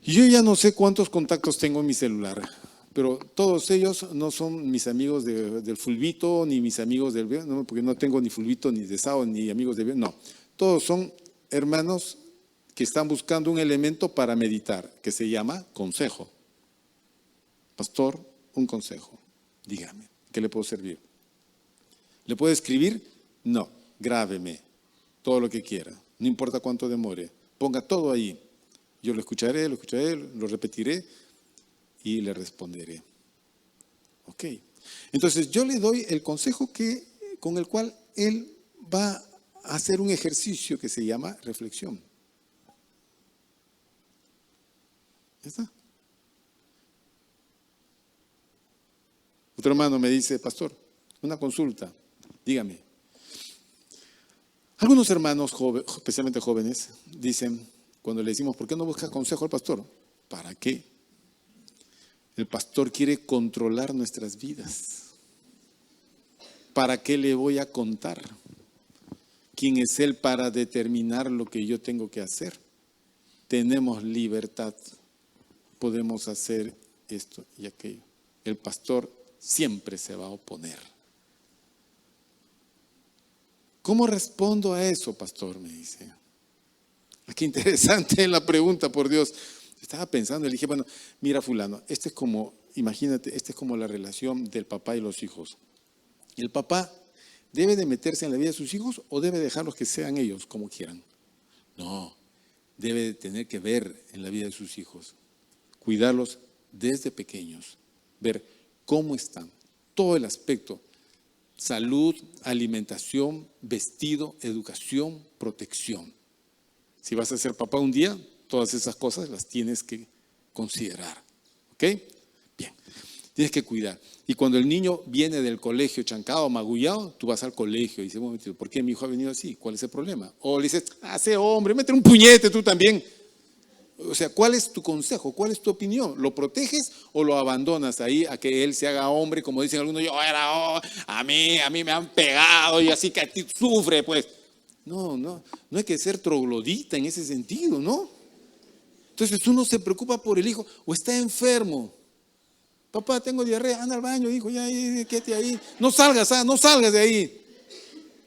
Y yo ya no sé cuántos contactos tengo en mi celular, pero todos ellos no son mis amigos del Fulvito, ni mis amigos del Viernes, no, porque no tengo ni Fulvito, ni de Sao, ni amigos de Viernes, no. Todos son hermanos que están buscando un elemento para meditar, que se llama consejo. Pastor, un consejo. Dígame, ¿qué le puedo servir? ¿Le puedo escribir? No, grábeme todo lo que quiera, no importa cuánto demore, ponga todo ahí. Yo lo escucharé, lo repetiré y le responderé. Ok. Entonces yo le doy el consejo con el cual él va a hacer un ejercicio que se llama reflexión. ¿Ya está? Otro hermano me dice, pastor, una consulta, dígame. Algunos hermanos, especialmente jóvenes, dicen, cuando le decimos, ¿por qué no busca consejo al pastor? ¿Para qué? El pastor quiere controlar nuestras vidas. ¿Para qué le voy a contar? ¿Quién es él para determinar lo que yo tengo que hacer? Tenemos libertad. Podemos hacer esto y aquello. El pastor siempre se va a oponer. ¿Cómo respondo a eso, pastor? Me dice. Qué interesante la pregunta, por Dios. Estaba pensando, le dije, bueno, mira fulano, imagínate, esta es como la relación del papá y los hijos. ¿El papá debe de meterse en la vida de sus hijos o debe dejarlos que sean ellos como quieran? No, debe de tener que ver en la vida de sus hijos, cuidarlos desde pequeños, ver cómo están, todo el aspecto salud, alimentación, vestido, educación, protección. Si vas a ser papá un día, todas esas cosas las tienes que considerar. ¿Ok? Bien. Tienes que cuidar. Y cuando el niño viene del colegio chancado, magullado, tú vas al colegio y dices, un momentito, ¿por qué mi hijo ha venido así? ¿Cuál es el problema? O le dices, sé hombre, métele un puñete tú también. O sea, ¿cuál es tu consejo? ¿Cuál es tu opinión? ¿Lo proteges o lo abandonas ahí a que él se haga hombre? Como dicen algunos, a mí me han pegado y así que a ti sufre, pues. No hay que ser troglodita en ese sentido, ¿no? Entonces uno se preocupa por el hijo o está enfermo. Papá, tengo diarrea, anda al baño, hijo, ya, quédate ahí. No salgas de ahí.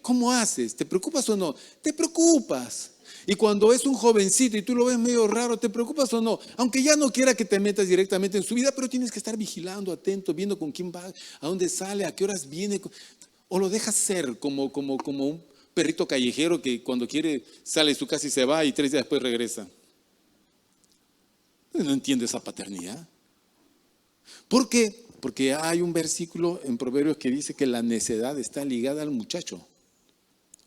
¿Cómo haces? ¿Te preocupas o no? Te preocupas. Y cuando es un jovencito y tú lo ves medio raro, ¿te preocupas o no? Aunque ya no quiera que te metas directamente en su vida, pero tienes que estar vigilando, atento, viendo con quién va, a dónde sale, a qué horas viene. O lo dejas ser como un perrito callejero que cuando quiere sale de su casa y se va y 3 días después regresa. No entiende esa paternidad. ¿Por qué? Porque hay un versículo en Proverbios que dice que la necedad está ligada al muchacho.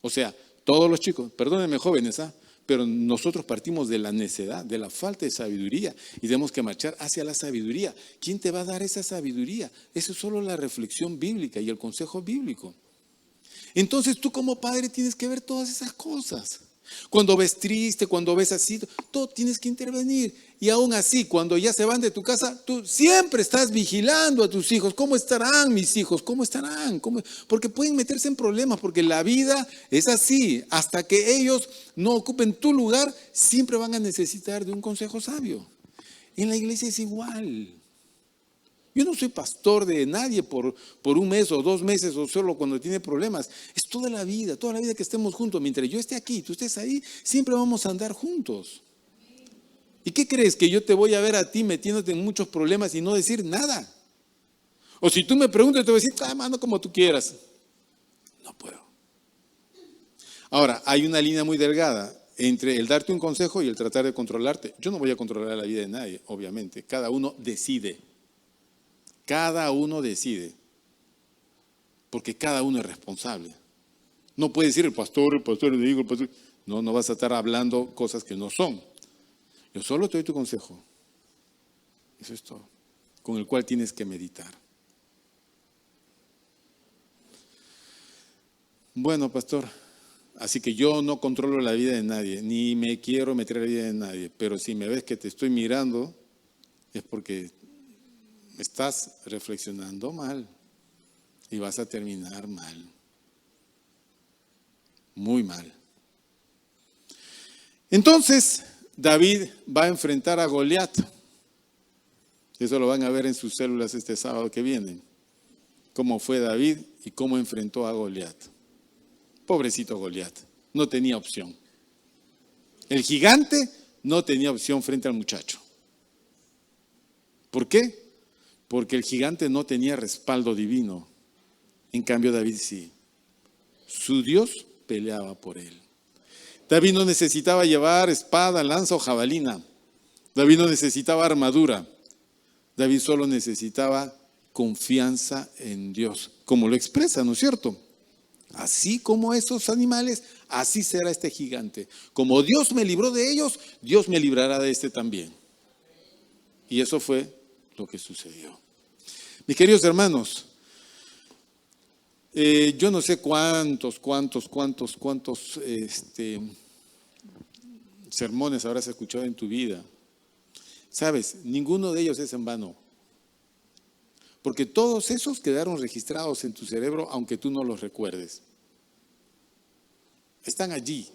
O sea, todos los chicos, perdónenme jóvenes, pero nosotros partimos de la necedad, de la falta de sabiduría y tenemos que marchar hacia la sabiduría. ¿Quién te va a dar esa sabiduría? Eso es solo la reflexión bíblica y el consejo bíblico. Entonces tú como padre tienes que ver todas esas cosas. Cuando ves triste, cuando ves así, todo tienes que intervenir. Y aún así, cuando ya se van de tu casa, tú siempre estás vigilando a tus hijos. ¿Cómo estarán mis hijos? ¿Cómo estarán? Porque pueden meterse en problemas, porque la vida es así. Hasta que ellos no ocupen tu lugar, siempre van a necesitar de un consejo sabio. En la iglesia es igual. Yo no soy pastor de nadie por 1 mes o 2 meses o solo cuando tiene problemas. Es toda la vida que estemos juntos. Mientras yo esté aquí, tú estés ahí, siempre vamos a andar juntos. ¿Y qué crees? ¿Que yo te voy a ver a ti metiéndote en muchos problemas y no decir nada? O si tú me preguntas, te voy a decir, mano, como tú quieras. No puedo. Ahora, hay una línea muy delgada entre el darte un consejo y el tratar de controlarte. Yo no voy a controlar la vida de nadie, obviamente. Cada uno decide. Cada uno decide, porque cada uno es responsable. No puede decir el pastor le digo, el pastor. No vas a estar hablando cosas que no son. Yo solo te doy tu consejo. Eso es todo, con el cual tienes que meditar. Bueno, pastor, así que yo no controlo la vida de nadie, ni me quiero meter en la vida de nadie, pero si me ves que te estoy mirando, es porque estás reflexionando mal y vas a terminar mal, muy mal. Entonces, David va a enfrentar a Goliat. Eso lo van a ver en sus células este sábado que viene. Cómo fue David y cómo enfrentó a Goliat. Pobrecito Goliat, no tenía opción. El gigante no tenía opción frente al muchacho. ¿Por qué? Porque el gigante no tenía respaldo divino. En cambio, David sí. Su Dios peleaba por él. David no necesitaba llevar espada, lanza o jabalina. David no necesitaba armadura. David solo necesitaba confianza en Dios. Como lo expresa, ¿no es cierto? Así como esos animales, así será este gigante. Como Dios me libró de ellos, Dios me librará de este también. Y eso fue lo que sucedió. Mis queridos hermanos, yo no sé cuántos sermones habrás escuchado en tu vida. Sabes, ninguno de ellos es en vano. Porque todos esos quedaron registrados en tu cerebro, aunque tú no los recuerdes. Están allí.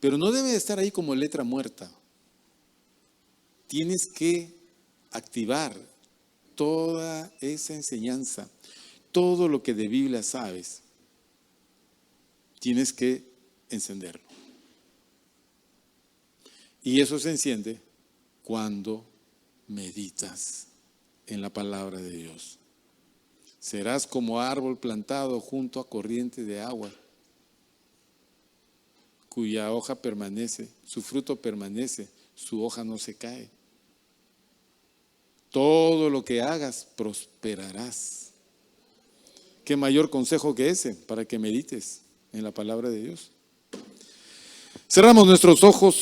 Pero no debe estar ahí como letra muerta. Tienes que activar toda esa enseñanza, todo lo que de Biblia sabes. Tienes que encenderlo. Y eso se enciende cuando meditas en la palabra de Dios. Serás como árbol plantado junto a corriente de agua, cuya hoja permanece, su fruto permanece, su hoja no se cae. Todo lo que hagas prosperarás. ¿Qué mayor consejo que ese para que medites en la palabra de Dios? Cerramos nuestros ojos.